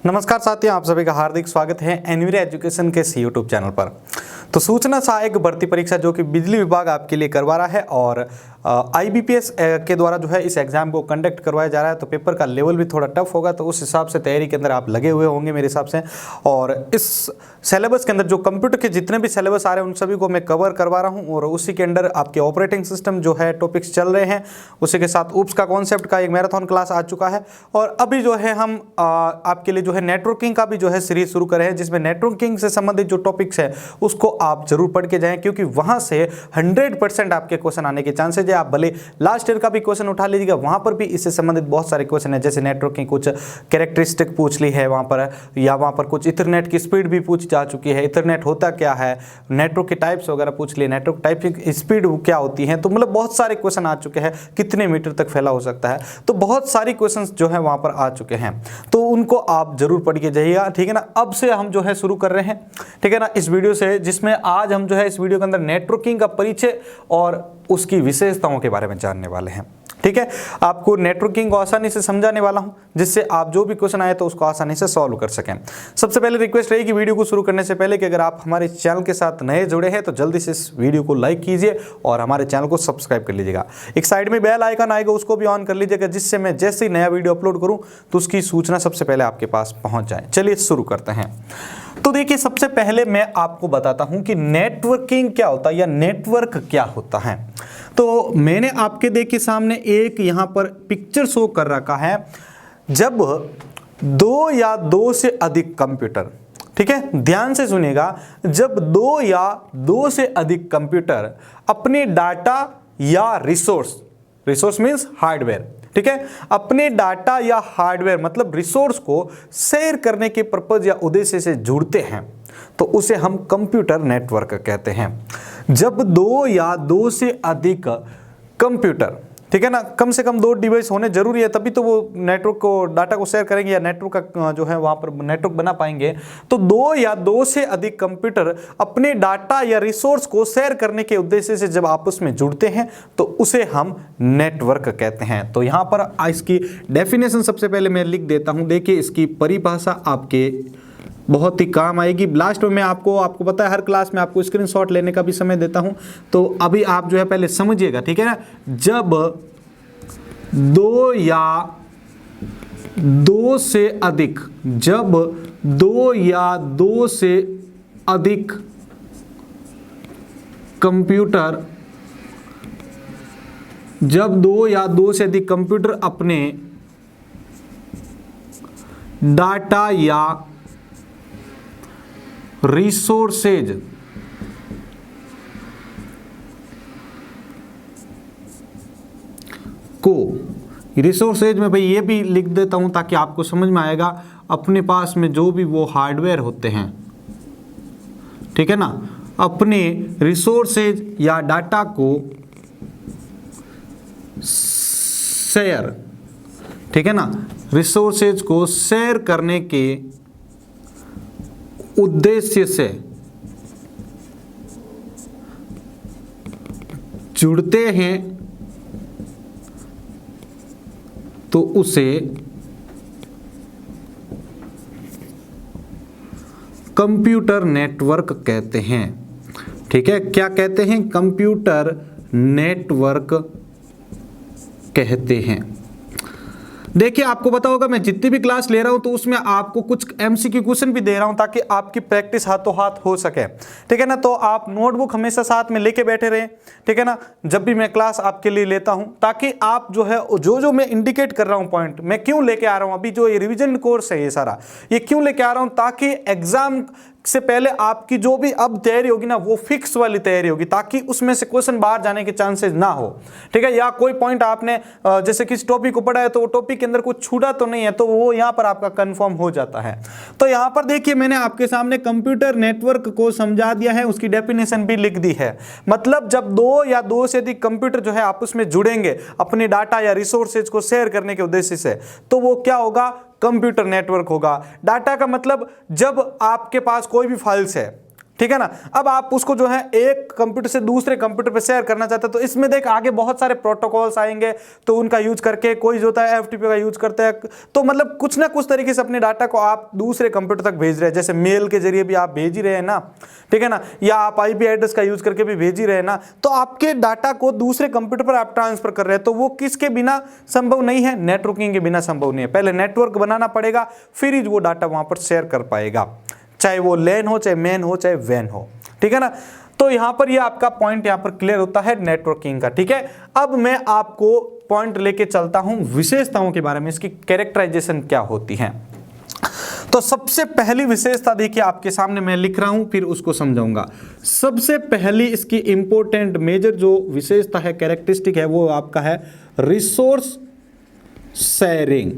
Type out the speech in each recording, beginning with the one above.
नमस्कार साथियों, आप सभी का हार्दिक स्वागत है एनवीरे एजुकेशन के इस यूट्यूब चैनल पर। तो सूचना सहायक भर्ती परीक्षा जो कि बिजली विभाग आपके लिए करवा रहा है और आईबीपीएस के द्वारा जो है इस एग्जाम को कंडक्ट करवाया जा रहा है। तो पेपर का लेवल भी थोड़ा टफ होगा, तो उस हिसाब से तैयारी के अंदर आप लगे हुए होंगे मेरे हिसाब से। और इस सिलेबस के अंदर जो कंप्यूटर के जितने भी सिलेबस आ रहे हैं उन सभी को मैं कवर करवा रहा हूँ और उसी के अंदर आपके ऑपरेटिंग सिस्टम जो है टॉपिक्स चल रहे हैं। उसी के साथ ऊप्स का कॉन्सेप्ट का एक मैराथन क्लास आ चुका है और अभी जो है हम आपके लिए जो है नेटवर्किंग का भी जो है सीरीज शुरू कर रहे हैं, जिसमें नेटवर्किंग से संबंधित जो टॉपिक्स है उसको आप जरूर पढ़ के जाएं, क्योंकि वहां से 100% आपके क्वेश्चन आने के चांसेज है। आप भले लास्ट ईयर का भी क्वेश्चन उठा लीजिएगा, वहां पर भी इससे संबंधित बहुत सारे क्वेश्चन है, जैसे नेटवर्किंग कुछ कैरेक्टरिस्टिक पूछ ली है वहां पर, या वहां पर कुछ इथरनेट की स्पीड भी पूछ जा चुकी है, इथरनेट होता क्या है, नेटवर्क के टाइप्स वगैरह पूछ लिए, नेटवर्क टाइप की स्पीड क्या होती है। तो मतलब बहुत सारे क्वेश्चन आ चुके हैं, कितने मीटर तक फैला हो सकता है, तो बहुत सारी क्वेश्चन जो है वहां पर आ चुके हैं, तो उनको आप जरूर पढ़ के जाइएगा, ठीक है ना। अब से हम जो है शुरू कर रहे हैं, ठीक है ना, इस वीडियो से, जिसमें आज हम जो है इस वीडियो के अंदर नेटवर्किंग का परिचय और उसकी विशेषताओं के बारे में जानने वाले हैं। ठीक है, आपको नेटवर्किंग को आसानी से समझाने वाला हूं, जिससे आप जो भी क्वेश्चन आए तो उसको आसानी से सॉल्व कर सकें। सबसे पहले रिक्वेस्ट रहेगी वीडियो को शुरू करने से पहले कि अगर आप हमारे चैनल के साथ नए जुड़े हैं तो जल्दी से इस वीडियो को लाइक कीजिए और हमारे चैनल को सब्सक्राइब कर लीजिएगा। एक साइड में बेल आइकन आएगा, उसको भी ऑन कर लीजिएगा, जिससे मैं जैसे ही नया वीडियो अपलोड करूं तो उसकी सूचना सबसे पहले आपके पास पहुंच जाए। चलिए शुरू करते हैं। तो देखिए, सबसे पहले मैं आपको बताता हूं कि नेटवर्किंग क्या होता है या नेटवर्क क्या होता है। तो मैंने आपके देखिए सामने एक यहां पर पिक्चर शो कर रखा है। जब दो या दो से अधिक कंप्यूटर, ठीक है, ध्यान से सुनिएगा, जब दो या दो से अधिक कंप्यूटर अपने डाटा या रिसोर्स मींस हार्डवेयर, ठीक है, अपने डाटा या हार्डवेयर मतलब रिसोर्स को शेयर करने के पर्पज या उद्देश्य से जुड़ते हैं तो उसे हम कंप्यूटर नेटवर्क कहते हैं। जब दो या दो से अधिक कंप्यूटर, ठीक है ना, कम से कम दो डिवाइस होने जरूरी है, तभी तो वो नेटवर्क को डाटा को शेयर करेंगे या नेटवर्क का जो है वहां पर नेटवर्क बना पाएंगे। तो दो या दो से अधिक कंप्यूटर अपने डाटा या रिसोर्स को शेयर करने के उद्देश्य से जब आपस में जुड़ते हैं तो उसे हम नेटवर्क कहते हैं। तो यहां पर इसकी डेफिनेशन सबसे पहले मैं लिख देता हूं। देखिए, इसकी परिभाषा आपके बहुत ही काम आएगी। लास्ट में मैं आपको पता है हर क्लास में आपको स्क्रीनशॉट लेने का भी समय देता हूं, तो अभी आप जो है पहले समझिएगा, ठीक है ना। जब दो या दो से अधिक, जब दो या दो से अधिक कंप्यूटर, जब दो या दो से अधिक कंप्यूटर अपने डाटा या रिसोर्सेज को, रिसोर्सेज में भाई ये भी लिख देता हूं ताकि आपको समझ में आएगा, अपने पास में जो भी वो हार्डवेयर होते हैं, ठीक है ना, अपने रिसोर्सेज या डाटा को शेयर, ठीक है ना, रिसोर्सेज को शेयर करने के उद्देश्य से जुड़ते हैं तो उसे कंप्यूटर नेटवर्क कहते हैं। ठीक है, क्या कहते हैं? कंप्यूटर नेटवर्क कहते हैं। देखिए, आपको पता होगा मैं जितनी भी क्लास ले रहा हूं तो उसमें आपको कुछ एमसीक्यू क्वेश्चन भी दे रहा हूं ताकि आपकी प्रैक्टिस हाथों हाथ हो सके, ठीक है ना। तो आप नोटबुक हमेशा साथ में लेके बैठे रहे, ठीक है ना, जब भी मैं क्लास आपके लिए लेता हूं, ताकि आप जो है जो मैं इंडिकेट कर रहा हूं पॉइंट, मैं क्यों लेके आ रहा हूं, अभी जो ये रिविजन कोर्स है ये सारा, ये क्यों लेके आ रहा हूं, ताकि एग्जाम से पहले आपकी जो भी अब तैयारी होगी ना वो फिक्स वाली तैयारी होगी, ताकि उसमें से क्वेश्चन बाहर जाने के चांसेस ना हो, ठीक है। या कोई पॉइंट आपने जैसे किसी टॉपिक को पढ़ा है तो वो टॉपिक के अंदर कुछ छूटा तो नहीं है, तो वो यहां पर आपका कंफर्म हो जाता है। तो यहां पर देखिए, मैंने आपके सामने कंप्यूटर नेटवर्क को समझा दिया है, उसकी डेफिनेशन भी लिख दी है। मतलब जब दो या दो से अधिक कंप्यूटर जो है आपस में जुड़ेंगे अपने डाटा या रिसोर्सेज को शेयर करने के उद्देश्य से, तो वो क्या होगा? कंप्यूटर नेटवर्क होगा। डाटा का मतलब जब आपके पास कोई भी फाइल्स है, ठीक है ना। अब आप उसको जो है एक कंप्यूटर से दूसरे कंप्यूटर पे शेयर करना चाहते हैं, तो इसमें देख आगे बहुत सारे प्रोटोकॉल्स आएंगे, तो उनका यूज करके कोई जो होता है एफटीपी का यूज करते हैं, तो मतलब कुछ ना कुछ तरीके से अपने डाटा को आप दूसरे कंप्यूटर तक भेज रहे हैं, जैसे मेल के जरिए भी आप भेज ही रहे हैं ना, ठीक है ना, या आप आईपी एड्रेस का यूज करके भी भेज ही रहे हैं ना, तो आपके डाटा को दूसरे कंप्यूटर पर आप ट्रांसफर कर रहे हैं, तो वो किसके बिना संभव नहीं है, नेटवर्किंग के बिना संभव नहीं है। पहले नेटवर्क बनाना पड़ेगा, फिर ही वो डाटा वहां पर शेयर कर पाएगा, चाहे वो लैन हो, चाहे मैन हो, चाहे वैन हो, ठीक है ना। तो यहां पर ये आपका पॉइंट यहां पर क्लियर होता है नेटवर्किंग का, ठीक है। अब मैं आपको पॉइंट लेके चलता हूं विशेषताओं के बारे में, इसकी कैरेक्टराइजेशन क्या होती है। तो सबसे पहली विशेषता देखिए आपके सामने मैं लिख रहा हूं, फिर उसको समझाऊंगा। सबसे पहली इसकी इंपॉर्टेंट मेजर जो विशेषता है, कैरेक्टरिस्टिक है, वो आपका है रिसोर्स शेयरिंग।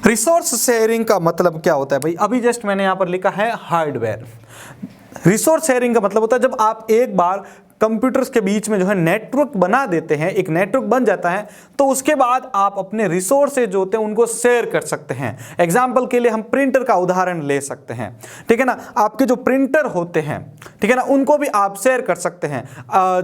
रिसोर्स शेयरिंग का मतलब क्या होता है भाई, अभी जस्ट मैंने यहां पर लिखा है हार्डवेयर। रिसोर्स शेयरिंग का मतलब होता है जब आप एक बार कंप्यूटर्स के बीच में जो है नेटवर्क बना देते हैं, एक नेटवर्क बन जाता है, तो उसके बाद आप अपने रिसोर्सेज जो होते हैं उनको शेयर कर सकते हैं। एग्जांपल के लिए हम प्रिंटर का उदाहरण ले सकते हैं, ठीक है ना। आपके जो प्रिंटर होते हैं, ठीक है ना, उनको भी आप शेयर कर सकते हैं।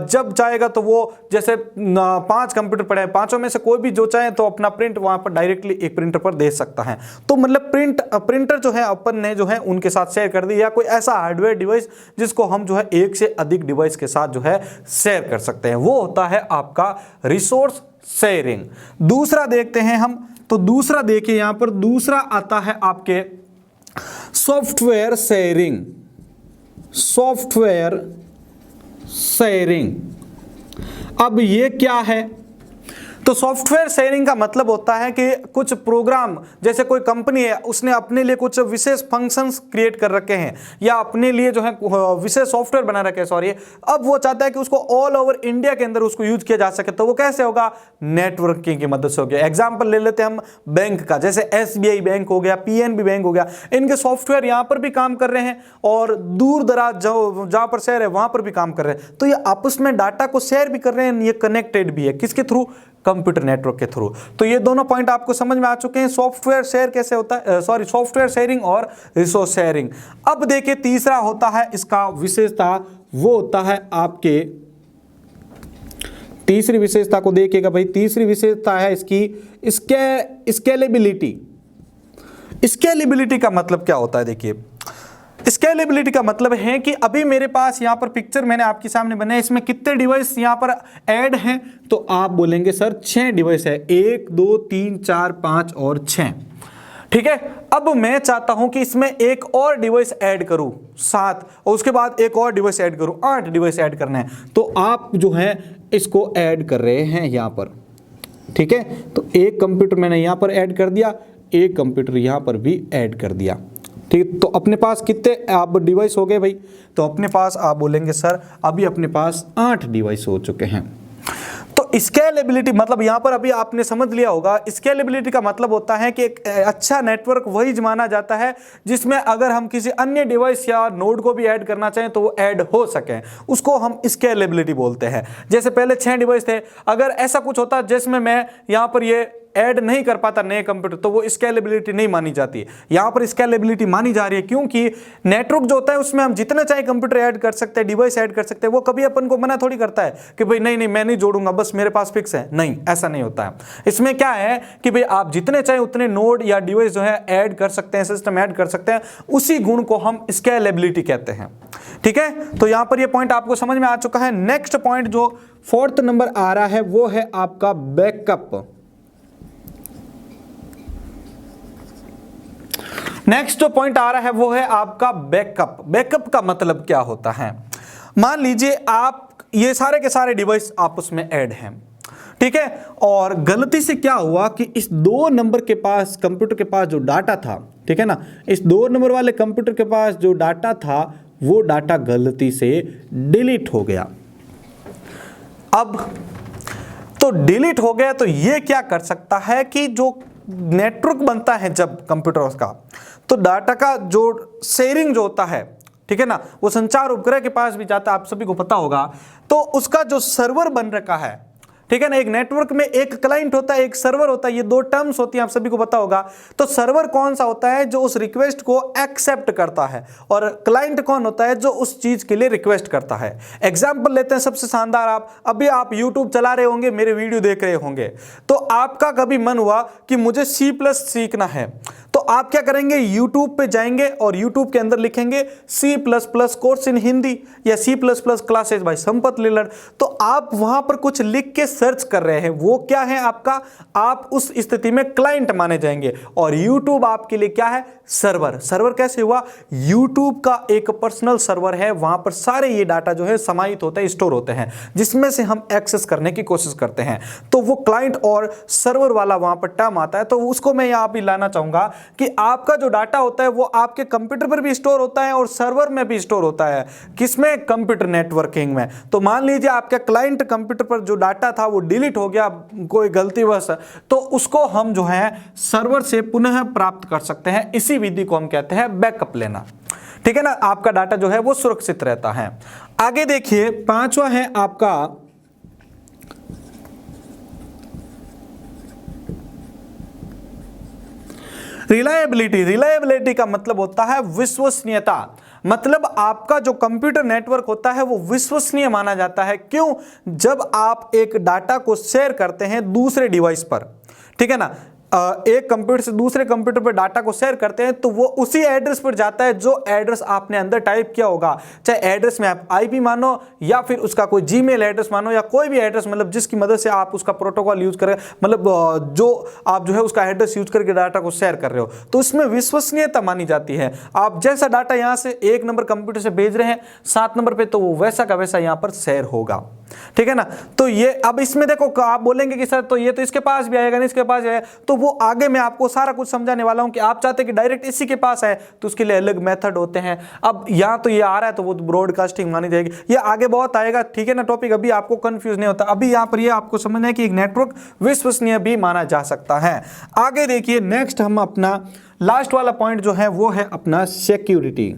जब चाहेगा तो वो जैसे 5 कंप्यूटर पड़े हैं, 5 में से कोई भी जो चाहे तो अपना प्रिंट वहां पर डायरेक्टली एक प्रिंटर पर दे सकता है। तो मतलब प्रिंटर जो है अपन ने जो है उनके साथ शेयर कर दी, या कोई ऐसा हार्डवेयर डिवाइस जिसको हम जो है एक से अधिक डिवाइस के साथ जो है शेयर कर सकते हैं, वो होता है आपका रिसोर्स शेयरिंग। दूसरा देखते हैं हम, तो दूसरा देखिए यहां पर दूसरा आता है आपके सॉफ्टवेयर शेयरिंग। सॉफ्टवेयर शेयरिंग, अब ये क्या है, तो सॉफ्टवेयर शेयरिंग का मतलब होता है कि कुछ प्रोग्राम, जैसे कोई कंपनी है उसने अपने लिए कुछ विशेष फंक्शंस क्रिएट कर रखे हैं, या अपने लिए जो है विशेष सॉफ्टवेयर बना रखे हैं, सॉरी, अब वो चाहता है कि उसको ऑल ओवर इंडिया के अंदर उसको यूज किया जा सके, तो वो कैसे होगा, नेटवर्किंग की मदद से हो गया। एग्जाम्पल ले लेते हैं हम बैंक का, जैसे SBI बैंक हो गया, PNB बैंक हो गया, इनके सॉफ्टवेयर यहां पर भी काम कर रहे हैं और दूर दराज जहां पर शहर है वहां पर भी काम कर रहे हैं, तो ये आपस में डाटा को शेयर भी कर रहे हैं, ये कनेक्टेड भी है, किसके थ्रू, कंप्यूटर नेटवर्क के थ्रू। तो ये दोनों पॉइंट आपको समझ में आ चुके हैं, सॉफ्टवेयर शेयर कैसे होता है, सॉफ्टवेयर शेयरिंग और रिसोर्स शेयरिंग। अब देखिए तीसरा होता है इसका विशेषता, वो होता है आपके, तीसरी विशेषता को देखिएगा भाई, तीसरी विशेषता है इसकी स्केलेबिलिटी। स्केलेबिलिटी का मतलब क्या होता है, देखिए स्केलेबिलिटी का मतलब है कि अभी मेरे पास यहां पर पिक्चर मैंने आपके सामने बनाया, इसमें कितने डिवाइस यहां पर ऐड हैं, तो आप बोलेंगे सर 6 डिवाइस है, 1 2 3 4 5 और 6, ठीक है। अब मैं चाहता हूं कि इसमें एक और डिवाइस ऐड करूं 7, और उसके बाद एक और डिवाइस ऐड करूं 8 डिवाइस ऐड करना है, तो आप जो है इसको ऐड कर रहे हैं यहां पर, ठीक है। तो एक कंप्यूटर मैंने यहां पर ऐड कर दिया, एक कंप्यूटर यहां पर भी ऐड कर दिया, ठीक। तो अपने पास कितने अब डिवाइस हो गए भाई, तो अपने पास आप बोलेंगे सर अभी अपने पास 8 डिवाइस हो चुके हैं। तो स्केलेबिलिटी मतलब यहां पर अभी आपने समझ लिया होगा, स्केलेबिलिटी का मतलब होता है कि एक अच्छा नेटवर्क वही माना जाता है जिसमें अगर हम किसी अन्य डिवाइस या नोड को भी ऐड करना चाहें तो वो ऐड हो सके, उसको हम स्केलेबिलिटी बोलते हैं। जैसे पहले 6 डिवाइस थे, अगर ऐसा कुछ होता जिसमें मैं यहां पर ये ऐड नहीं कर पाता नए कंप्यूटर, तो वो स्केलेबिलिटी नहीं मानी जाती। यहां पर स्केलेबिलिटी मानी जा रही है क्योंकि नेटवर्क जो होता है उसमें हम जितने चाहे कंप्यूटर ऐड कर सकते हैं, डिवाइस ऐड कर सकते हैं, वो कभी अपन को मना थोड़ी करता है कि भाई नहीं मैं नहीं जोड़ूंगा, बस मेरे पास फिक्स है, नहीं, ऐसा नहीं होता है। इसमें क्या है कि भाई आप जितने चाहे उतने नोड या डिवाइस जो है ऐड कर सकते हैं, सिस्टम ऐड कर सकते हैं, उसी गुण को हम स्केलेबिलिटी कहते हैं, ठीक है। तो यहां पर ये पॉइंट आपको समझ में आ चुका है। नेक्स्ट पॉइंट जो 4th नंबर आ रहा है वो है आपका बैकअप। नेक्स्ट जो पॉइंट आ रहा है वो है आपका बैकअप। बैकअप का मतलब क्या होता है, मान लीजिए आप ये सारे के सारे डिवाइस आपस में ऐड हैं, ठीक है, और गलती से क्या हुआ कि इस 2 नंबर के पास कंप्यूटर के पास जो डाटा था, ठीक है ना, इस 2 नंबर वाले कंप्यूटर के पास जो डाटा था वो डाटा गलती से डिलीट हो गया। अब तो डिलीट हो गया तो ये क्या कर सकता है कि जो नेटवर्क बनता है जब कंप्यूटर का, तो डाटा का जो शेयरिंग जो होता है, ठीक है ना, वो संचार उपग्रह के पास भी जाता है, आप सभी को पता होगा। तो उसका जो सर्वर बन रखा है, ठीक है ना। एक नेटवर्क में एक क्लाइंट होता है, एक सर्वर होता है, ये दो टर्म्स होती हैं, आप सभी को पता होगा। तो सर्वर कौन सा होता है, जो उस रिक्वेस्ट को एक्सेप्ट करता है, और क्लाइंट कौन होता है, जो उस चीज के लिए रिक्वेस्ट करता है। एग्जाम्पल लेते हैं सबसे शानदार, आप यूट्यूब चला रहे होंगे, मेरे वीडियो देख रहे होंगे, तो आपका कभी मन हुआ कि मुझे C+ सीखना है, तो आप क्या करेंगे, YouTube पे जाएंगे और YouTube के अंदर लिखेंगे C++ कोर्स इन हिंदी या C++ क्लासेस बाय संपत लीलड़। तो आप वहां पर कुछ लिख के सर्च कर रहे हैं, वो क्या है आपका, आप उस स्थिति में क्लाइंट माने जाएंगे, और YouTube आपके लिए क्या है, सर्वर। सर्वर कैसे हुआ, YouTube का एक पर्सनल सर्वर है, वहां पर सारे ये डाटा जो है समाहित होते हैं, स्टोर होते हैं, जिसमें से हम एक्सेस करने की कोशिश करते हैं। तो वो क्लाइंट और सर्वर वाला वहां पर टर्म आता है, तो उसको मैं यहां भी लाना चाहूंगा कि आपका जो डाटा होता है वो आपके कंप्यूटर पर भी स्टोर होता है और सर्वर में भी स्टोर होता है। किसमें, कंप्यूटर नेटवर्किंग में। तो मान लीजिए आपका क्लाइंट कंप्यूटर पर जो डाटा था वो डिलीट हो गया कोई गलतीवश, तो उसको हम जो है सर्वर से पुनः प्राप्त कर सकते हैं। इसी विधि को हम कहते हैं बैकअप लेना, ठीक है ना। आपका डाटा जो है वो सुरक्षित रहता है। आगे देखिए, पांचवा है आपका रिलायबिलिटी। रिलायबिलिटी का मतलब होता है विश्वसनीयता। मतलब आपका जो कंप्यूटर नेटवर्क होता है वो विश्वसनीय माना जाता है। क्यों, जब आप एक डाटा को शेयर करते हैं दूसरे डिवाइस पर, ठीक है ना, एक कंप्यूटर से दूसरे कंप्यूटर पर डाटा को शेयर करते हैं, तो वो उसी एड्रेस पर जाता है जो एड्रेस आपने अंदर टाइप किया होगा। चाहे एड्रेस में आप IP मानो या फिर उसका कोई Gmail एड्रेस मानो या कोई भी एड्रेस, मतलब जिसकी मदद से आप उसका प्रोटोकॉल यूज करें, मतलब जो आप जो है उसका एड्रेस यूज करके डाटा को शेयर कर रहे हो, तो उसमें विश्वसनीयता मानी जाती है। आप जैसा डाटा यहां से 1 नंबर कंप्यूटर से भेज रहे हैं 7 नंबर पे, तो वो वैसा का वैसा यहां पर शेयर होगा, ठीक है ना। तो ये अब इसमें देखो, आप बोलेंगे कि सर तो ये तो इसके पास भी आएगा, नहीं इसके पास आएगा, तो वो आगे मैं आपको सारा कुछ समझाने वाला हूं कि आप चाहते हैं कि डायरेक्ट इसी के पास है, तो उसके लिए अलग मेथड होते हैं। अब यहां तो ये आ रहा है तो वो ब्रॉडकास्टिंग मानी जाएगी, ये आगे बहुत आएगा, ठीक है ना। टॉपिक अभी आपको कंफ्यूज नहीं होता, अभी यहां पर ये आपको समझना है कि एक नेटवर्क विश्वसनीय भी माना जा सकता है। आगे देखिए, नेक्स्ट हम अपना लास्ट वाला पॉइंट जो है वो है अपना सिक्योरिटी।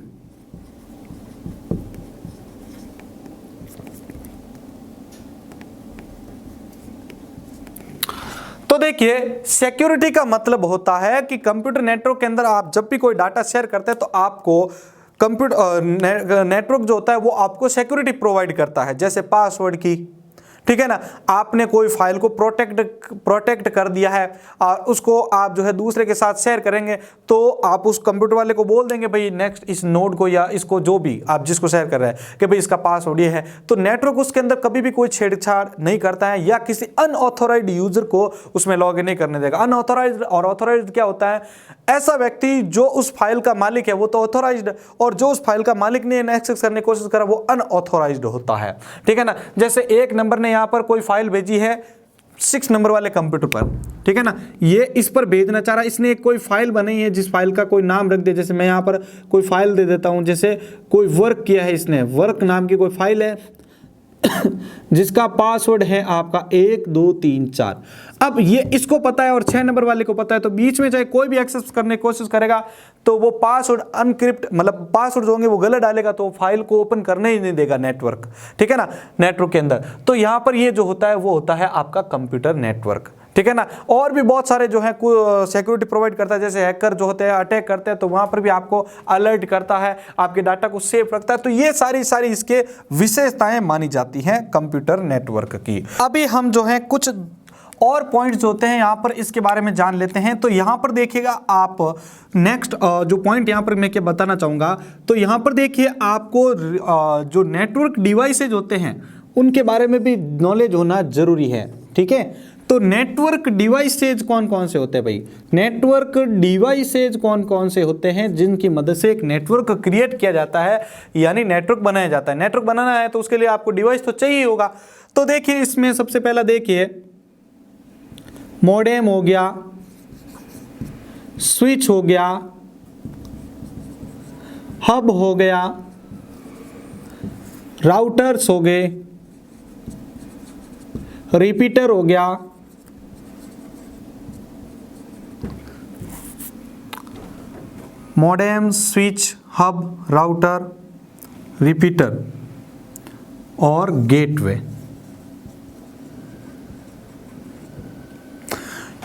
तो देखिए, सिक्योरिटी का मतलब होता है कि कंप्यूटर नेटवर्क के अंदर आप जब भी कोई डाटा शेयर करते हैं तो आपको कंप्यूटर नेटवर्क जो होता है वो आपको सिक्योरिटी प्रोवाइड करता है, जैसे पासवर्ड की, ठीक है ना। आपने कोई फाइल को प्रोटेक्ट कर दिया है और उसको आप जो है दूसरे के साथ शेयर करेंगे, तो आप उस कंप्यूटर वाले को बोल देंगे भाई नेक्स्ट इस नोड को या इसको, जो भी आप जिसको शेयर कर रहे हैं, कि भाई इसका पासवर्ड ये है। तो नेटवर्क उसके अंदर कभी भी कोई छेड़छाड़ नहीं करता है या किसी अनऑथोराइज्ड यूजर को उसमें लॉग इन नहीं करने देगा। अनऑथोराइज्ड और ऑथोराइज्ड क्या होता है, ऐसा व्यक्ति जो उस फाइल का मालिक है वो तो ऑथोराइज्ड, और जो उस फाइल का मालिक ने एक्सेस करने की कोशिश करा वो अनऑथोराइज्ड होता है, ठीक है ना। जैसे 1 नंबर ने यहां पर कोई फाइल भेजी है 6 नंबर वाले कंप्यूटर पर, ठीक है ना, ये इस पर भेजना चाह रहा है, इसने एक कोई फाइल बनाई है जिस फाइल का कोई नाम रख दिया, जैसे मैं यहां पर कोई फाइल दे देता हूं, जैसे कोई वर्क किया है इसने, वर्क नाम की कोई फाइल है जिसका पासवर्ड है आपका 1 2 3 4। अब ये इसको पता है और 6 नंबर वाले को पता है, तो बीच में चाहे कोई भी एक्सेस करने की कोशिश करेगा तो वो पासवर्ड अनक्रिप्ट, मतलब पासवर्ड जो होंगे वो गलत डालेगा, तो फाइल को ओपन करने ही नहीं देगा नेटवर्क, ठीक है ना, नेटवर्क के अंदर। तो यहां पर ये जो होता है वो होता है आपका कंप्यूटर नेटवर्क, ठीक है ना। और भी बहुत सारे जो है सिक्योरिटी प्रोवाइड करता है, जैसे हैकर जो होते हैं अटैक करते हैं तो वहां पर भी आपको अलर्ट करता है, आपके डाटा को सेफ रखता है। तो ये सारी इसके विशेषताएं मानी जाती हैं कंप्यूटर नेटवर्क की। अभी हम जो है कुछ और पॉइंट्स होते हैं यहाँ पर, इसके बारे में जान लेते हैं। तो यहाँ पर देखिएगा आप नेक्स्ट जो पॉइंट यहाँ पर मैं क्या बताना चाहूँगा, तो यहाँ पर देखिए आपको जो नेटवर्क डिवाइसेज होते हैं उनके बारे में भी नॉलेज होना जरूरी है, ठीक है। तो नेटवर्क डिवाइसेज कौन कौन से होते हैं भाई, नेटवर्क डिवाइसेज कौन कौन से होते हैं जिनकी मदद से एक नेटवर्क क्रिएट किया जाता है, यानी नेटवर्क बनाया जाता है। नेटवर्क बनाना है तो उसके लिए आपको डिवाइस तो चाहिए होगा। तो देखिए इसमें सबसे पहला देखिए मॉडेम हो गया, स्विच हो गया, हब हो गया, राउटर्स हो गए, रिपीटर हो गया, modem, switch, hub, router, repeater और गेटवे।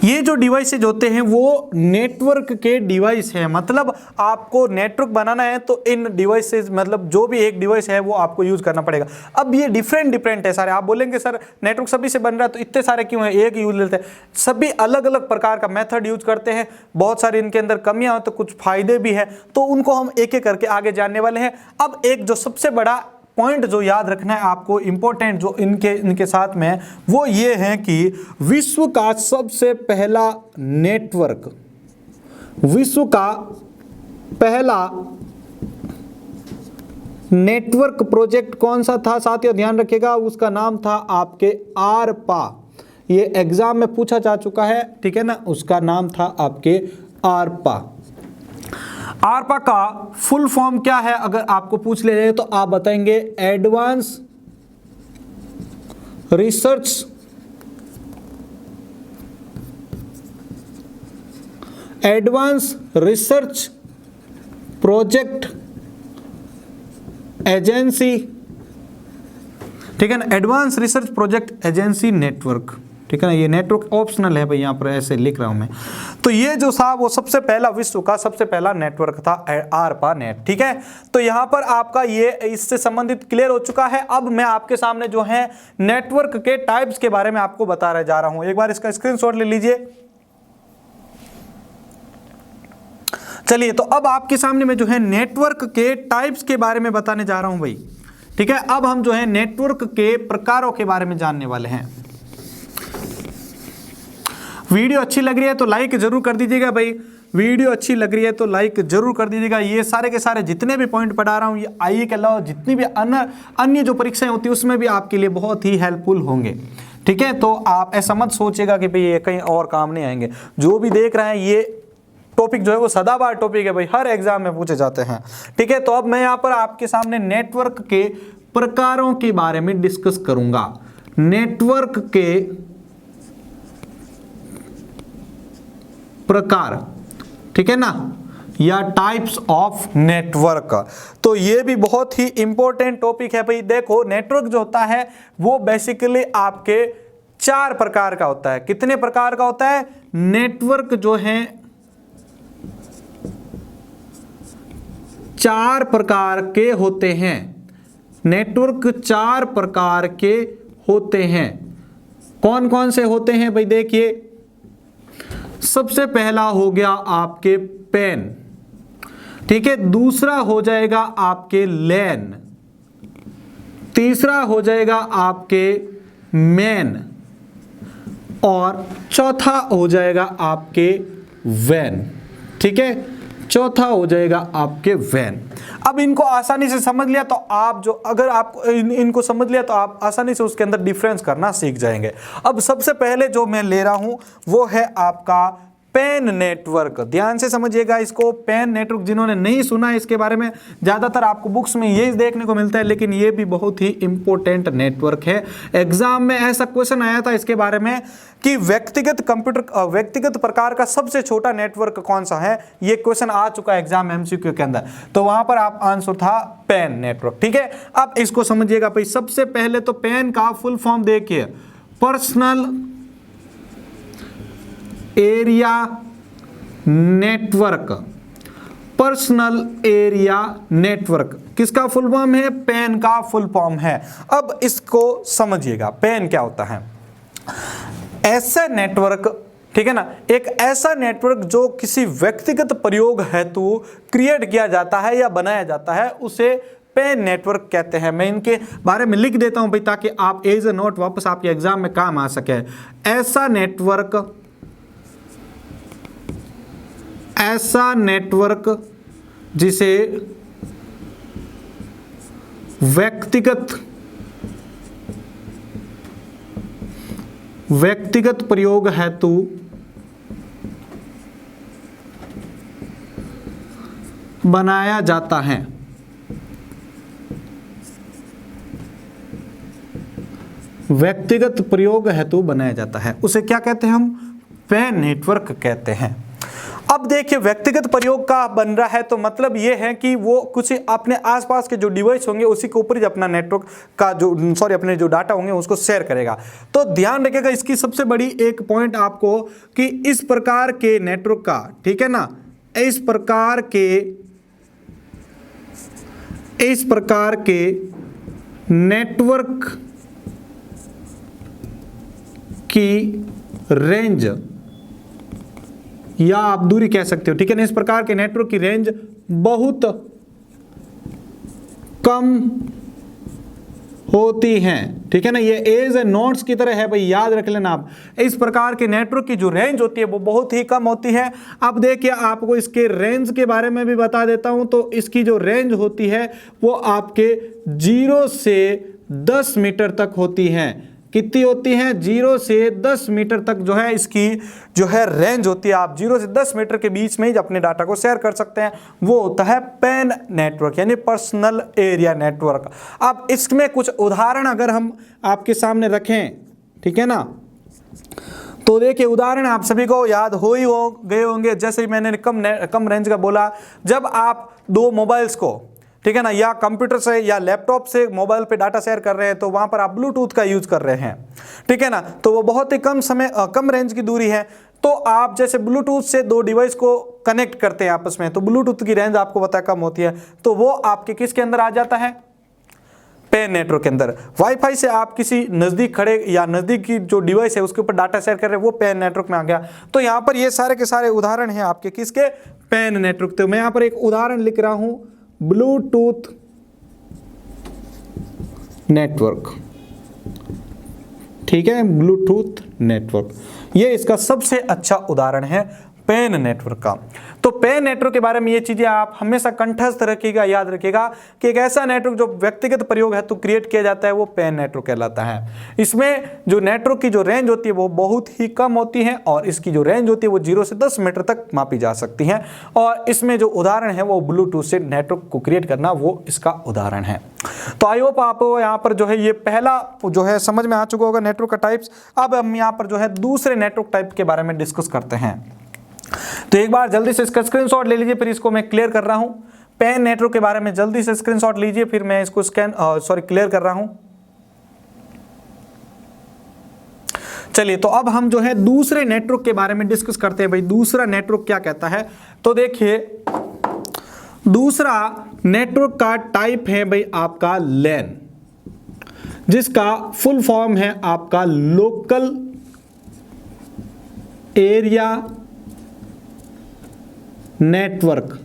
ये जो डिवाइसेज होते हैं वो नेटवर्क के डिवाइस है, मतलब आपको नेटवर्क बनाना है तो इन डिवाइसेज, मतलब जो भी एक डिवाइस है वो आपको यूज करना पड़ेगा। अब ये डिफरेंट है सारे। आप बोलेंगे सर नेटवर्क सभी से बन रहा है तो इतने सारे क्यों है, एक यूज लेते हैं। सभी अलग अलग प्रकार का मेथड यूज करते हैं, बहुत सारी इनके अंदर कमियां हो तो कुछ फायदे भी है, तो उनको हम एक एक करके आगे जानने वाले हैं। अब एक जो सबसे बड़ा पॉइंट जो याद रखना है आपको, इंपॉर्टेंट जो इनके साथ में, वो ये है कि विश्व का सबसे पहला नेटवर्क, विश्व का पहला नेटवर्क प्रोजेक्ट कौन सा था साथियों, ध्यान रखिएगा, उसका नाम था आपके आरपा। ये एग्जाम में पूछा जा चुका है, ठीक है ना, उसका नाम था आपके आरपा। आरपा का फुल फॉर्म क्या है अगर आपको पूछ ले रहे तो आप बताएंगे एडवांस रिसर्च प्रोजेक्ट एजेंसी, ठीक है ना, advance research project agency network, ठीक है ना। ये नेटवर्क ऑप्शनल है भाई, यहाँ पर ऐसे लिख रहा हूं मैं। तो ये जो था वो सबसे पहला, विश्व का सबसे पहला नेटवर्क था आरपा नेट, ठीक है। तो यहाँ पर आपका ये इससे संबंधित क्लियर हो चुका है। अब मैं आपके सामने जो है नेटवर्क के टाइप्स के बारे में आपको बता जा रहा हूं। एक बार इसका स्क्रीनशॉट ले लीजिए। चलिए, तो अब आपके सामने मैं जो है नेटवर्क के टाइप्स के बारे में बताने जा रहा हूं भाई, ठीक है। अब हम जो है नेटवर्क के प्रकारों के बारे में जानने वाले हैं। वीडियो अच्छी लग रही है तो लाइक जरूर कर दीजिएगा भाई, वीडियो अच्छी लग रही है तो लाइक जरूर कर दीजिएगा। ये सारे के सारे जितने भी पॉइंट पढ़ा रहा हूँ ये आईए के अलावा जितनी भी अन्य जो परीक्षाएं होती है उसमें भी आपके लिए बहुत ही हेल्पफुल होंगे, ठीक है। तो आप ऐसा मत सोचिएगा कि भाई ये कहीं और काम नहीं आएंगे। जो भी देख रहे हैं ये टॉपिक जो है वो सदाबहार टॉपिक है भाई, हर एग्जाम में पूछे जाते हैं, ठीक है। तो अब मैं यहाँ पर आपके सामने नेटवर्क के प्रकारों के बारे में डिस्कस करूंगा। नेटवर्क के प्रकार, ठीक है ना, या टाइप्स ऑफ नेटवर्क। तो ये भी बहुत ही इंपॉर्टेंट टॉपिक है भाई। देखो नेटवर्क जो होता है वो बेसिकली आपके 4 प्रकार का होता है। कितने प्रकार का होता है? नेटवर्क जो है 4 प्रकार के होते हैं। नेटवर्क 4 प्रकार के होते हैं। कौन कौन से होते हैं भाई? देखिए, सबसे पहला हो गया आपके पैन, ठीक है। दूसरा हो जाएगा आपके लैन, तीसरा हो जाएगा आपके मैन, और चौथा हो जाएगा आपके वैन, ठीक है। चौथा हो जाएगा आपके वैन। अब इनको आसानी से समझ लिया तो आप जो, अगर आप इनको समझ लिया तो आप आसानी से उसके अंदर डिफरेंस करना सीख जाएंगे। अब सबसे पहले जो मैं ले रहा हूं वो है आपका पैन नेटवर्क। ध्यान से समझिएगा इसको। पैन नेटवर्क जिन्होंने नहीं सुना है इसके बारे में, ज्यादातर आपको बुक्स में यही देखने को मिलता है, लेकिन ये भी बहुत ही इंपॉर्टेंट नेटवर्क है। एग्जाम में ऐसा क्वेश्चन आया था इसके बारे में कि व्यक्तिगत प्रकार का सबसे छोटा नेटवर्क कौन सा है। ये क्वेश्चन आ चुका है एग्जाम एमसीक्यू के अंदर, तो वहां पर आप आंसर था पैन नेटवर्क, ठीक है। अब इसको समझिएगा भाई। सबसे पहले तो पैन का फुल फॉर्म देखिए, personal area network. Personal area network किसका फुल फॉर्म है? पैन का फुल फॉर्म है। अब इसको समझिएगा, पैन क्या होता है? ऐसा नेटवर्क, ठीक है ना, एक ऐसा नेटवर्क जो किसी व्यक्तिगत प्रयोग हेतु क्रिएट किया जाता है या बनाया जाता है, उसे पैन नेटवर्क कहते हैं। मैं इनके बारे में लिख देता हूं भाई, ताकि आप एज ए नोट वापस आपके एग्जाम में काम आ सके। ऐसा नेटवर्क जिसे व्यक्तिगत प्रयोग हेतु बनाया जाता है। व्यक्तिगत प्रयोग हेतु बनाया जाता है, उसे क्या कहते हैं हम? पैन नेटवर्क कहते हैं। अब अब देखिए व्यक्तिगत प्रयोग का बन रहा है, तो मतलब ये है कि वो कुछ अपने आसपास के जो डिवाइस होंगे उसी के ऊपर ही अपना नेटवर्क का अपने जो डाटा होंगे उसको शेयर करेगा। तो ध्यान रखिएगा इसकी सबसे बड़ी एक पॉइंट आपको कि इस प्रकार के नेटवर्क का, ठीक है ना, इस प्रकार के नेटवर्क की रेंज या आप दूरी कह सकते हो, ठीक है ना, इस प्रकार के नेटवर्क की रेंज बहुत कम होती हैं, ठीक है ना। ये एज ए नोट्स की तरह है भाई, याद रख लेना आप। इस प्रकार के नेटवर्क की जो रेंज होती है वो बहुत ही कम होती है। अब देखिए आपको इसके रेंज के बारे में भी बता देता हूं। तो इसकी जो रेंज होती है वो आपके 0 से 10 मीटर तक होती हैं। कितनी होती हैं? 0 से 10 मीटर तक जो है इसकी जो है रेंज होती है। आप 0 से 10 मीटर के बीच में ही अपने डाटा को शेयर कर सकते हैं। वो होता है पैन नेटवर्क यानी पर्सनल एरिया नेटवर्क। अब इसमें कुछ उदाहरण अगर हम आपके सामने रखें, ठीक है ना, तो देखिए उदाहरण आप सभी को याद हो गए होंगे। जैसे मैंने कम रेंज का बोला, जब आप दो मोबाइल्स को, ठीक है ना, या कंप्यूटर से या लैपटॉप से मोबाइल पे डाटा शेयर कर रहे हैं तो वहां पर आप ब्लूटूथ का यूज कर रहे हैं, ठीक है ना, तो वो बहुत ही कम रेंज की दूरी है। तो आप जैसे ब्लूटूथ से दो डिवाइस को कनेक्ट करते हैं आपस में, तो ब्लूटूथ की रेंज आपको पता है कम होती है, तो वो आपके किसके अंदर आ जाता है? पैन नेटवर्क के अंदर। वाईफाई से आप किसी नजदीक खड़े या नजदीक की जो डिवाइस है उसके ऊपर डाटा शेयर कर रहे हैं, वो पैन नेटवर्क में आ गया। तो यहाँ पर ये सारे के सारे उदाहरण हैं आपके किसके? Pan network. तो मैं यहाँ पर एक उदाहरण लिख रहा हूं, ब्लूटूथ नेटवर्क, ठीक है, ब्लूटूथ नेटवर्क। ये इसका सबसे अच्छा उदाहरण है पैन नेटवर्क का। तो पैन नेटवर्क के बारे में ये चीजें आप हमेशा कंठस्थ रखिएगा, याद रखिएगा कि एक ऐसा नेटवर्क जो व्यक्तिगत प्रयोग है तो क्रिएट किया जाता है, वो पैन नेटवर्क कहलाता है। इसमें जो नेटवर्क की जो रेंज होती है वो बहुत ही कम होती है और इसकी जो रेंज होती है वो 0 से 10 मीटर तक मापी जा सकती है। और इसमें जो उदाहरण है वो ब्लूटूथ से नेटवर्क को क्रिएट करना, वो इसका उदाहरण है। तो आई होप आपको यहाँ पर जो है ये पहला जो है समझ में आ चुका होगा नेटवर्क का टाइप्स। अब हम यहाँ पर जो है दूसरे नेटवर्क टाइप के बारे में डिस्कस करते हैं। तो एक बार जल्दी से इसका स्क्रीनशॉट ले लीजिए, फिर इसको मैं क्लियर कर रहा हूं। पैन नेटवर्क के बारे में जल्दी से स्क्रीनशॉट लीजिए, फिर मैं इसको क्लियर कर रहा हूं। चलिए, तो अब हम जो है दूसरे नेटवर्क के बारे में डिस्कस करते हैं। भाई दूसरा नेटवर्क क्या कहता है? तो देखिए दूसरा नेटवर्क का टाइप है भाई आपका लैन, जिसका फुल फॉर्म है आपका लोकल एरिया नेटवर्क।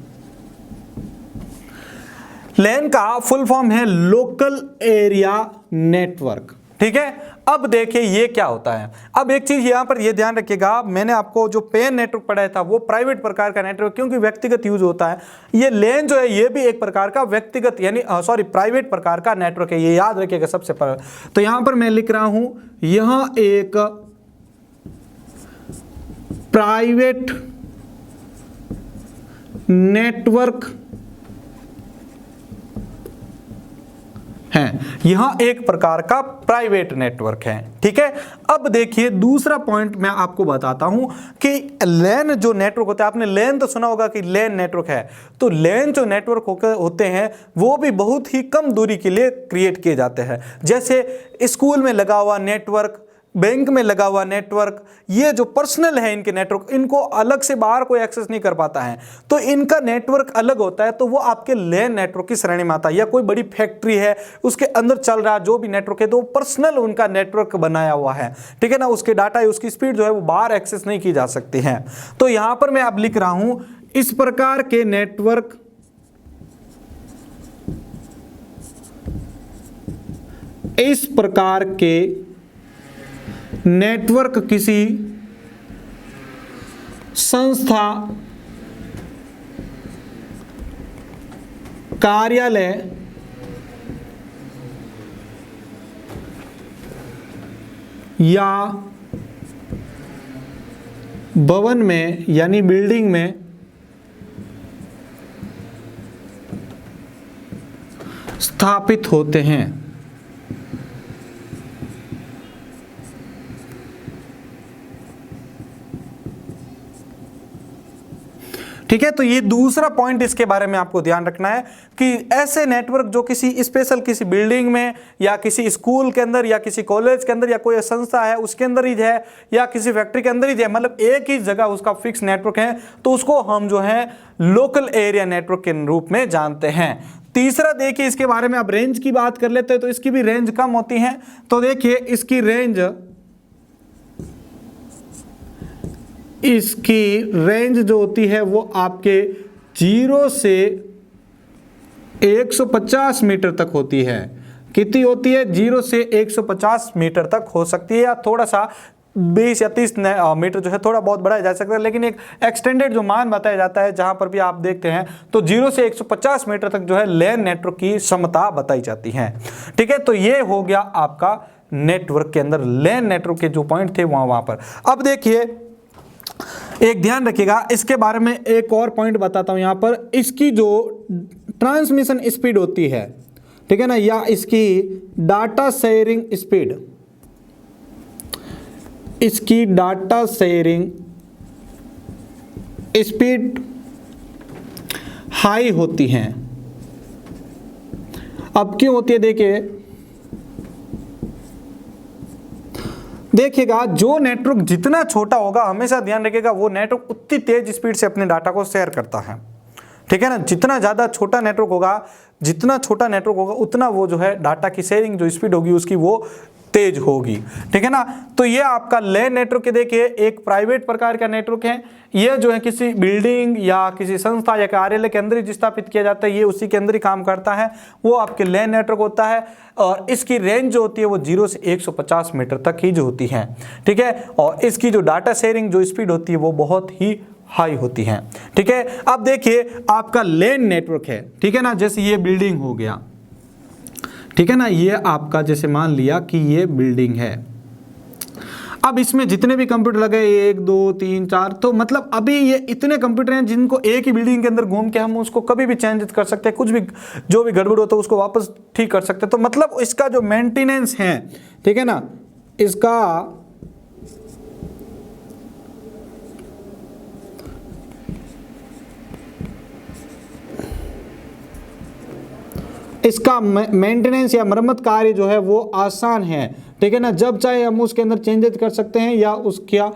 लैन का फुल फॉर्म है लोकल एरिया नेटवर्क, ठीक है। अब देखिए ये क्या होता है। अब एक चीज यहां पर ये ध्यान रखिएगा, मैंने आपको जो पैन नेटवर्क पढ़ाया था वो प्राइवेट प्रकार का नेटवर्क, क्योंकि व्यक्तिगत यूज होता है। ये लैन जो है ये भी एक प्रकार का व्यक्तिगत यानी प्राइवेट प्रकार का नेटवर्क है, ये याद रखिएगा सबसे पहले। तो यहां पर मैं लिख रहा हूं, यहां एक प्राइवेट नेटवर्क है, यहां एक प्रकार का प्राइवेट नेटवर्क है, ठीक है। अब देखिए दूसरा पॉइंट मैं आपको बताता हूं कि लैन जो नेटवर्क होता है, आपने लैन तो सुना होगा कि लैन नेटवर्क है, तो लैन जो नेटवर्क होते हैं वो भी बहुत ही कम दूरी के लिए क्रिएट किए जाते हैं। जैसे स्कूल में लगा हुआ नेटवर्क, बैंक में लगा हुआ नेटवर्क, ये जो पर्सनल है इनके नेटवर्क, इनको अलग से बाहर कोई एक्सेस नहीं कर पाता है, तो इनका नेटवर्क अलग होता है, तो वो आपके लैन नेटवर्क की श्रेणी में आता है। या कोई बड़ी फैक्ट्री है उसके अंदर चल रहा जो भी नेटवर्क है, तो पर्सनल उनका नेटवर्क बनाया हुआ है, ठीक है ना, उसके डाटा उसकी स्पीड जो है वो बाहर एक्सेस नहीं की जा सकती है। तो यहां पर मैं अब लिख रहा हूं, इस प्रकार के नेटवर्क किसी संस्था, कार्यालय या भवन में यानी बिल्डिंग में स्थापित होते हैं। ठीक है, तो ये दूसरा पॉइंट इसके बारे में आपको ध्यान रखना है कि ऐसे नेटवर्क जो किसी स्पेशल किसी बिल्डिंग में या किसी स्कूल के अंदर या किसी कॉलेज के अंदर या कोई संस्था है उसके अंदर ही है या किसी फैक्ट्री के अंदर ही है, मतलब एक ही जगह उसका फिक्स नेटवर्क है, तो उसको हम जो है लोकल एरिया नेटवर्क के रूप में जानते हैं। तीसरा देखिए इसके बारे में, आप रेंज की बात कर लेते हैं तो इसकी भी रेंज कम होती है। तो देखिए इसकी रेंज जो होती है वो आपके 0 से 150 मीटर तक होती है। कितनी होती है? 0 से 150 मीटर तक हो सकती है, या थोड़ा सा 20 या 30 मीटर जो है थोड़ा बहुत बढ़ाया जा सकता है, लेकिन एक एक्सटेंडेड जो मान बताया जाता है जहां पर भी आप देखते हैं तो 0 से 150 मीटर तक जो है लैन नेटवर्क की क्षमता बताई जाती है। ठीक है, तो ये हो गया आपका नेटवर्क के अंदर लैन नेटवर्क के जो पॉइंट थे वहां पर। अब देखिए एक ध्यान रखिएगा, इसके बारे में एक और पॉइंट बताता हूं यहां पर, इसकी जो ट्रांसमिशन स्पीड होती है, ठीक है ना, या इसकी डाटा शेयरिंग स्पीड, इसकी डाटा शेयरिंग स्पीड हाई होती हैं। अब क्यों होती है? देखिएगा जो नेटवर्क जितना छोटा होगा, हमेशा ध्यान रखिएगा, वो नेटवर्क उतनी तेज स्पीड से अपने डाटा को शेयर करता है। ठीक है ना, जितना ज़्यादा छोटा नेटवर्क होगा, जितना छोटा नेटवर्क होगा उतना वो जो है डाटा की शेयरिंग जो स्पीड होगी उसकी वो तेज होगी। ठीक है ना, तो ये आपका लैन नेटवर्क के देखिए एक प्राइवेट प्रकार का नेटवर्क है। ये जो है किसी बिल्डिंग या किसी संस्था या कार्यालय के अंदर ही स्थापित किया जाता है, ये उसी के अंदर ही काम करता है, वो आपके लैन नेटवर्क होता है। और इसकी रेंज जो होती है वो 0 से 150 मीटर तक ही जो होती है। ठीक है, और इसकी जो डाटा शेयरिंग जो स्पीड होती है वो बहुत ही हाई होती है। ठीक है, अब देखिए आपका लैन नेटवर्क है, ठीक है ना, जैसे ये बिल्डिंग हो गया, ठीक है ना, ये आपका जैसे मान लिया कि ये बिल्डिंग है। अब इसमें जितने भी कंप्यूटर लगे 1 2 3 4, तो मतलब अभी ये इतने कंप्यूटर हैं जिनको एक ही बिल्डिंग के अंदर घूम के हम उसको कभी भी चेंज कर सकते हैं, कुछ भी जो भी गड़बड़ होता है उसको वापस ठीक कर सकते हैं। तो मतलब इसका जो मेंटेनेंस है, ठीक है ना, इसका मेंटेनेंस या मरम्मत कार्य जो है वो आसान है। ठीक है ना, जब चाहे हम उसके अंदर चेंजेस कर सकते हैं या उसका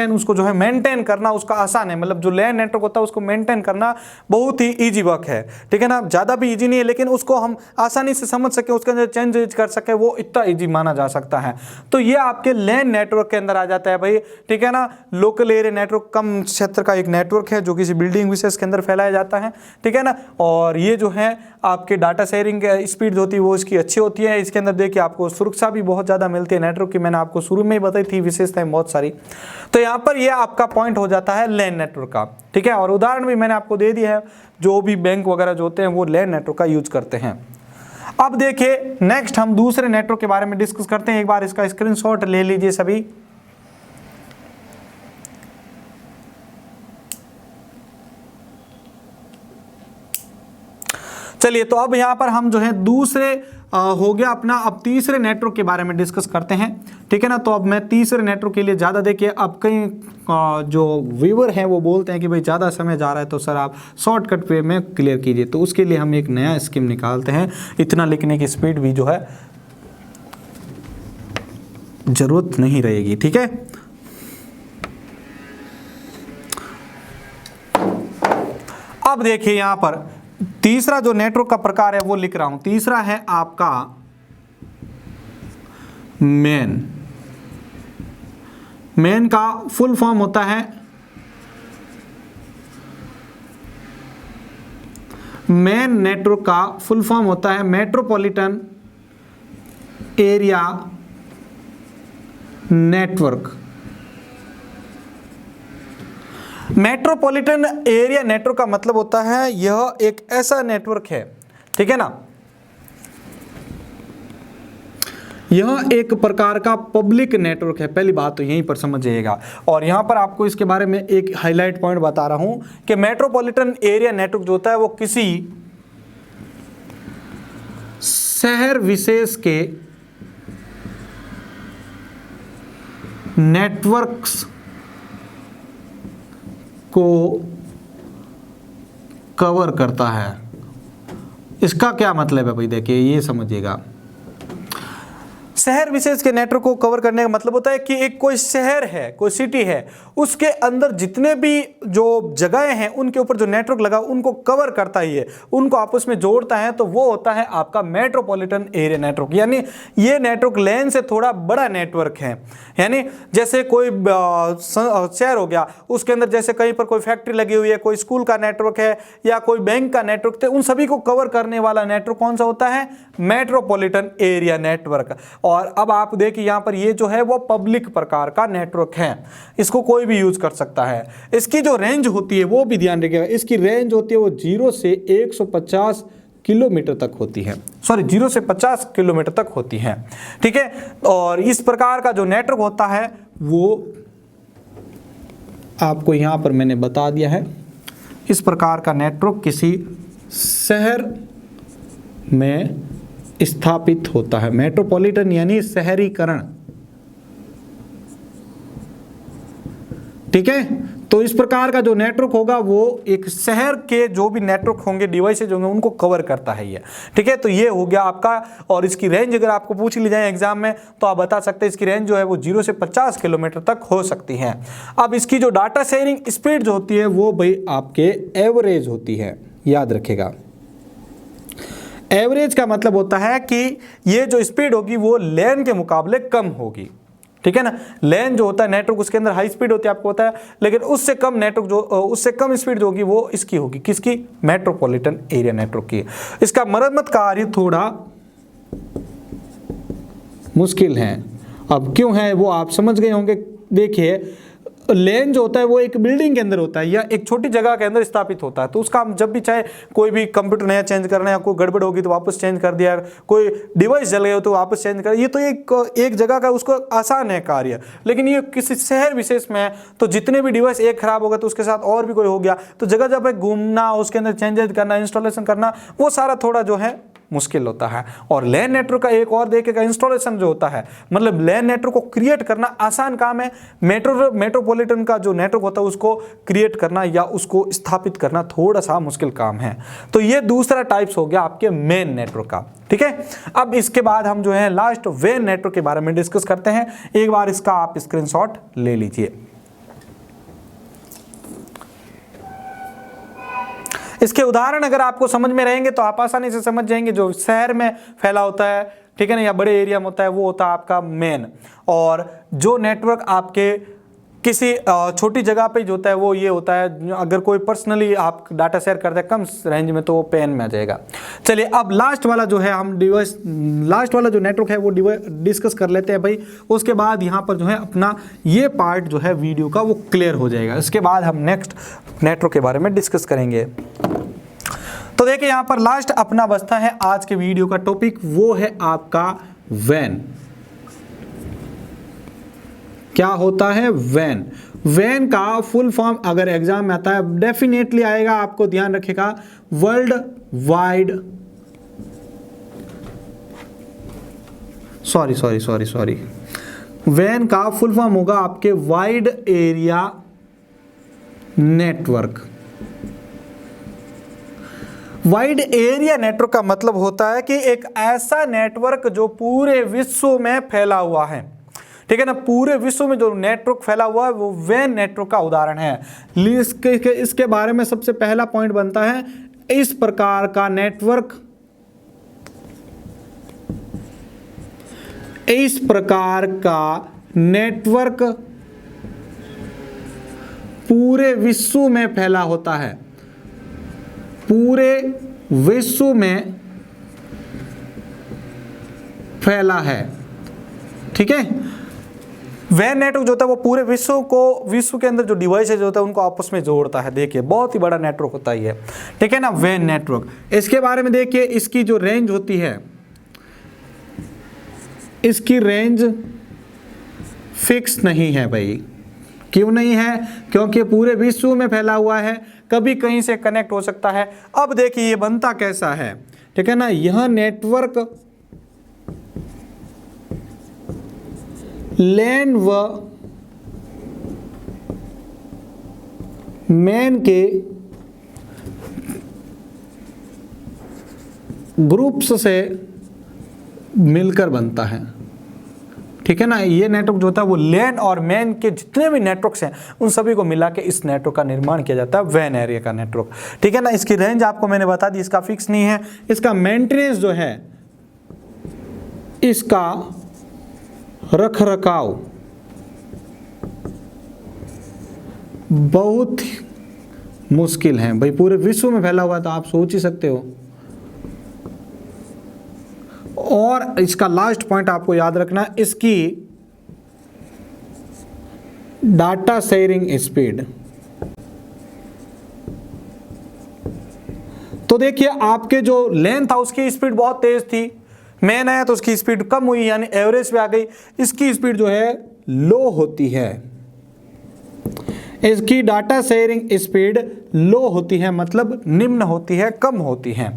उसको जो है मेंटेन करना उसका आसान है। मतलब जो लैन नेटवर्क होता है उसको मेंटेन करना बहुत ही इजी वर्क है। ठीक है ना, ज़्यादा भी इजी नहीं है, लेकिन उसको हम आसानी से समझ सके, उसके अंदर चेंजेस कर सके, वो इतना इजी माना जा सकता है। तो ये आपके लैन नेटवर्क के अंदर आ जाता है भाई। ठीक है ना, लोकल एरिया नेटवर्क कम क्षेत्र का एक नेटवर्क है जो किसी बिल्डिंग विशेष के अंदर फैलाया जाता है। ठीक है ना, और ये जो है आपके डाटा शेयरिंग स्पीड होती है वो इसकी अच्छी होती है। इसके अंदर देखिए आपको सुरक्षा भी बहुत ज़्यादा मिलती है नेटवर्क की, मैंने आपको शुरू में ही बताई थी विशेषताएं बहुत सारी। तो यहाँ पर ये आपका पॉइंट हो जाता है लैन नेटवर्क का। ठीक है, और उदाहरण भी मैंने आपको दे दिया है, जो भी बैंक वगैरह जो होते हैं वो लैन नेटवर्क का यूज करते हैं। अब देखिए नेक्स्ट हम दूसरे नेटवर्क के बारे में डिस्कस करते हैं। एक बार इसका स्क्रीनशॉट ले लीजिए सभी। चलिए, तो अब यहाँ पर हम जो है दूसरे हो गया अपना, अब तीसरे नेटवर्क के बारे में डिस्कस करते हैं। ठीक है ना, तो अब मैं तीसरे नेटवर्क के लिए ज़्यादा देखिए, अब कई जो व्यूअर हैं वो बोलते हैं कि भाई ज़्यादा समय जा रहा है तो सर आप शॉर्टकट वे में क्लियर कीजिए। तो उसके लिए हम एक नया स्कीम निकालते हैं, इतना लिखने की स्पीड भी जो है ज़रूरत नहीं रहेगी। ठीक है, अब देखिए यहाँ पर तीसरा जो नेटवर्क का प्रकार है वो लिख रहा हूं। तीसरा है आपका मेन का फुल फॉर्म होता है मेन नेटवर्क का फुल फॉर्म होता है metropolitan area network. Metropolitan area network का मतलब होता है यह एक ऐसा नेटवर्क है, ठीक है ना, यह एक प्रकार का पब्लिक नेटवर्क है। पहली बात तो यहीं पर समझिएगा, और यहां पर आपको इसके बारे में एक हाईलाइट पॉइंट बता रहा हूं कि मेट्रोपॉलिटन एरिया नेटवर्क जो होता है वो किसी शहर विशेष के नेटवर्क्स को कवर करता है। इसका क्या मतलब है भाई, देखिए ये समझिएगा। शहर विशेष के नेटवर्क को कवर करने का मतलब होता है कि एक कोई शहर है, कोई सिटी है, उसके अंदर जितने भी जो जगहें हैं उनके ऊपर जो नेटवर्क लगा उनको कवर करता ही है, उनको आपस में जोड़ता है, तो वो होता है आपका मेट्रोपॉलिटन एरिया नेटवर्क। यानी ये नेटवर्क लैन से थोड़ा बड़ा नेटवर्क है। यानी जैसे कोई शहर हो गया, उसके अंदर जैसे कहीं पर कोई फैक्ट्री लगी हुई है, कोई स्कूल का नेटवर्क है या कोई बैंक का नेटवर्क, तो उन सभी को कवर करने वाला नेटवर्क कौन सा होता है, मेट्रोपॉलिटन एरिया नेटवर्क। और अब आप देखिए यहाँ पर ये जो है वो पब्लिक प्रकार का नेटवर्क है, इसको कोई भी यूज कर सकता है। इसकी जो रेंज होती है वो भी ध्यान रखिएगा, इसकी रेंज होती है वो 0 से 150 किलोमीटर तक होती है, 0 से 50 किलोमीटर तक होती है, ठीक है। और इस प्रकार का जो नेटवर्क होता है वो आपको यहां पर मैंने बता दिया है। इस प्रकार का नेटवर्क किसी शहर में स्थापित होता है। मेट्रोपॉलिटन यानी शहरीकरण, ठीक है। तो इस प्रकार का जो नेटवर्क होगा वो एक शहर के जो भी नेटवर्क होंगे, डिवाइसेज होंगे, उनको कवर करता है ये, ठीक है। तो ये हो गया आपका। और इसकी रेंज अगर आपको पूछ ली जाए एग्जाम में तो आप बता सकते हैं इसकी रेंज जो है वो 0 से 50 किलोमीटर तक हो सकती है। अब इसकी जो डाटा शेयरिंग स्पीड जो होती है वो भाई आपके एवरेज होती है, याद रखेगा। एवरेज का मतलब होता है कि ये जो स्पीड होगी वो लैन के मुकाबले कम होगी, ठीक है ना। लैन जो होता है नेटवर्क, उसके अंदर हाई स्पीड होती है, आपको पता है, लेकिन उससे कम नेटवर्क जो उससे कम स्पीड जो होगी वो इसकी होगी, किसकी, मेट्रोपॉलिटन एरिया नेटवर्क की। इसका मरम्मत कार्य थोड़ा मुश्किल है। अब क्यों है वो आप समझ गए होंगे। देखिए लैन जो होता है वो एक बिल्डिंग के अंदर होता है या एक छोटी जगह के अंदर स्थापित होता है, तो उसका हम जब भी चाहे कोई भी कंप्यूटर नया चेंज करना है या कोई गड़बड़ होगी तो वापस चेंज कर दिया, कोई डिवाइस जल गया हो तो वापस चेंज कर, ये तो एक जगह का उसको आसान है कार्य। लेकिन ये किसी शहर विशेष में है तो जितने भी डिवाइस एक खराब होगा तो उसके साथ और भी कोई हो गया तो जगह जगह घूमना, उसके अंदर चेंजेस करना, इंस्टॉलेशन करना, वो सारा थोड़ा जो है मुश्किल होता है। और लैन नेटवर्क का एक और देखेगा इंस्टॉलेशन जो होता है, मतलब लैन नेटवर्क को क्रिएट करना आसान काम है। मेट्रोपॉलिटन का जो नेटवर्क होता है उसको क्रिएट करना या उसको स्थापित करना थोड़ा सा मुश्किल काम है। तो ये दूसरा टाइप्स हो गया आपके मेन नेटवर्क का, ठीक है। अब इसके बाद हम जो है लास्ट वेन नेटवर्क के बारे में डिस्कस करते हैं। एक बार इसका आप स्क्रीनशॉट ले लीजिए। इसके उदाहरण अगर आपको समझ में रहेंगे तो आप आसानी से समझ जाएंगे। जो शहर में फैला होता है, ठीक है ना, या बड़े एरिया में होता है, वो होता है आपका मेन। और जो नेटवर्क आपके किसी छोटी जगह पे जो होता है वो ये होता है, अगर कोई पर्सनली आप डाटा शेयर करते हैं कम रेंज में तो वो पेन में आ जाएगा। चलिए अब लास्ट वाला जो है हम डिवाइस, लास्ट वाला जो नेटवर्क है वो डिस्कस कर लेते हैं भाई। उसके बाद यहाँ पर जो है अपना ये पार्ट जो है वीडियो का वो क्लियर हो जाएगा। इसके बाद हम नेक्स्ट नेटवर्क के बारे में डिस्कस करेंगे। तो देखिए यहाँ पर लास्ट अपना बचता है आज के वीडियो का टॉपिक, वो है आपका वैन। क्या होता है वैन। वैन का फुल फॉर्म अगर एग्जाम में आता है डेफिनेटली आएगा, आपको ध्यान रखेगा, वर्ल्ड वाइड, सॉरी वैन का फुल फॉर्म होगा आपके wide area network. Wide area network का मतलब होता है कि एक ऐसा नेटवर्क जो पूरे विश्व में फैला हुआ है, ठीक है ना। पूरे विश्व में जो नेटवर्क फैला हुआ है वो वैन नेटवर्क का उदाहरण है। इसके बारे में सबसे पहला पॉइंट बनता है, इस प्रकार का नेटवर्क, इस प्रकार का नेटवर्क पूरे विश्व में फैला होता है, पूरे विश्व में फैला है, ठीक है। वैन नेटवर्क जो होता है वो पूरे विश्व के अंदर जो डिवाइसेज होता है उनको आपस में जोड़ता है। देखिए बहुत ही बड़ा नेटवर्क होता है ये, ठीक है ना, वैन नेटवर्क। इसके बारे में देखिए, इसकी जो रेंज होती है, इसकी रेंज फिक्स नहीं है भाई। क्यों नहीं है? क्योंकि पूरे विश्व में फैला हुआ है, कभी कहीं से कनेक्ट हो सकता है। अब देखिए ये बनता कैसा है, ठीक है ना। यह नेटवर्क लैन व मैन के ग्रुप्स से मिलकर बनता है। ठीक है ना, ये नेटवर्क जो होता है वो लैन और मैन के जितने भी नेटवर्क्स हैं उन सभी को मिला के इस नेटवर्क का निर्माण किया जाता है, वैन एरिया का नेटवर्क। ठीक है ना, इसकी रेंज आपको मैंने बता दी, इसका फिक्स नहीं है। इसका मेंटेनेंस जो है, इसका रख रखाव बहुत मुश्किल है भाई, पूरे विश्व में फैला हुआ, तो आप सोच ही सकते हो। और इसका लास्ट पॉइंट आपको याद रखना, इसकी डाटा शेयरिंग स्पीड। तो देखिए आपके जो लेंथ था उसकी स्पीड बहुत तेज थी, मैन आया तो उसकी स्पीड कम हुई, यानी एवरेज पे आ गई। इसकी स्पीड जो है लो होती है, इसकी डाटा शेयरिंग स्पीड लो होती है, मतलब निम्न होती है, कम होती है।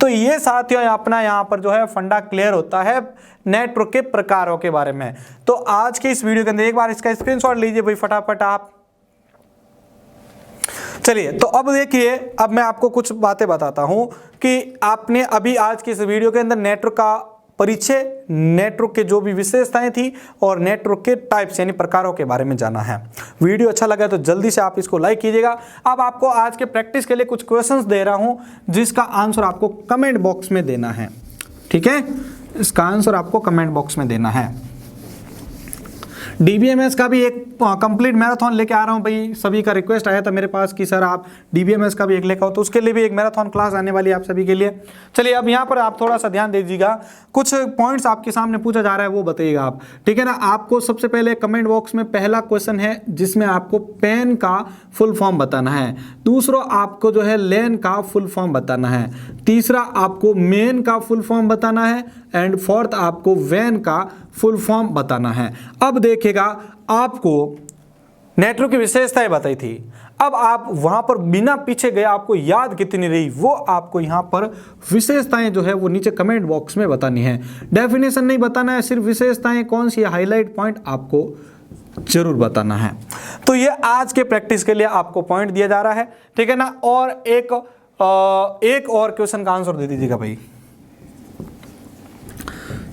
तो ये साथियों अपना यहाँ पर जो है फंडा क्लियर होता है नेटवर्क के प्रकारों के बारे में। तो आज के इस वीडियो के अंदर एक बार इसका स्क्रीनशॉट लीजिए भाई फटाफट आप। चलिए, तो अब देखिए, अब मैं आपको कुछ बातें बताता हूं कि आपने अभी आज के इस वीडियो के अंदर नेटवर्क का परिचय, नेटवर्क के जो भी विशेषताएं थी और नेटवर्क के टाइप्स यानी प्रकारों के बारे में जाना है। वीडियो अच्छा लगा तो जल्दी से आप इसको लाइक कीजिएगा। अब आपको आज के प्रैक्टिस के लिए कुछ क्वेश्चंस दे रहा हूं जिसका आंसर आपको कमेंट बॉक्स में देना है। ठीक है, इसका आंसर आपको कमेंट बॉक्स में देना है। डीबीएमएस का भी एक कंप्लीट मैराथन लेके आ रहा हूं भाई, सभी का रिक्वेस्ट आया था मेरे पास कि सर आप डीबीएमएस का भी एक लेकर आओ, तो उसके लिए भी एक मैराथन क्लास आने वाली है आप सभी के लिए। चलिए, अब यहाँ पर आप थोड़ा सा ध्यान दीजिएगा, कुछ पॉइंट्स आपके सामने पूछा जा रहा है वो बताइएगा आप। ठीक है ना, आपको सबसे पहले कमेंट बॉक्स में पहला क्वेश्चन है जिसमें आपको पेन का फुल फॉर्म बताना है, दूसरा आपको जो है लेन का फुल फॉर्म बताना है, तीसरा आपको मेन का फुल फॉर्म बताना है, एंड फोर्थ आपको वैन का फुल फॉर्म बताना है। अब देखिएगा, आपको नेटवर्क की विशेषताएं बताई थी, अब आप वहां पर बिना पीछे गए आपको याद कितनी रही वो आपको यहां पर विशेषताएं जो है वो नीचे कमेंट बॉक्स में बतानी है। डेफिनेशन नहीं बताना है, सिर्फ विशेषताएं कौन सी हाईलाइट पॉइंट आपको जरूर बताना है। तो ये आज के प्रैक्टिस के लिए आपको पॉइंट दिया जा रहा है। ठीक है ना, और एक और क्वेश्चन का आंसर दे दीजिएगा भाई।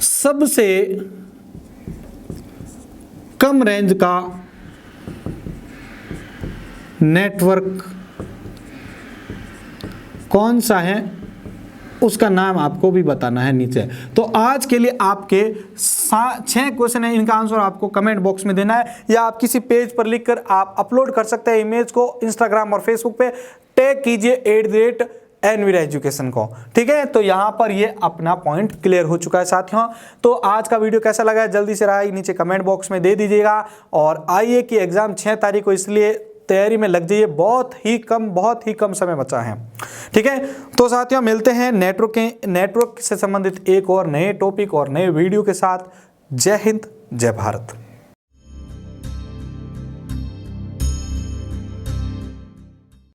सबसे कम रेंज का नेटवर्क कौन सा है उसका नाम आपको भी बताना है नीचे। तो आज के लिए आपके 6 क्वेश्चन है, इनका आंसर आपको कमेंट बॉक्स में देना है, या आप किसी पेज पर लिखकर आप अपलोड कर सकते हैं इमेज को। इंस्टाग्राम और फेसबुक पे टैग कीजिए @NVIDIA एजुकेशन को। ठीक है, तो यहां पर ये अपना पॉइंट क्लियर हो चुका है साथियों। तो आज का वीडियो कैसा लगा है जल्दी से राय नीचे कमेंट बॉक्स में दे दीजिएगा। और आईए की एग्जाम 6 तारीख को, इसलिए तैयारी में लग जाइए, बहुत ही कम समय बचा है। ठीक है, तो साथियों मिलते हैं नेटवर्क से संबंधित एक और नए टॉपिक और नए वीडियो के साथ। जय हिंद, जय भारत।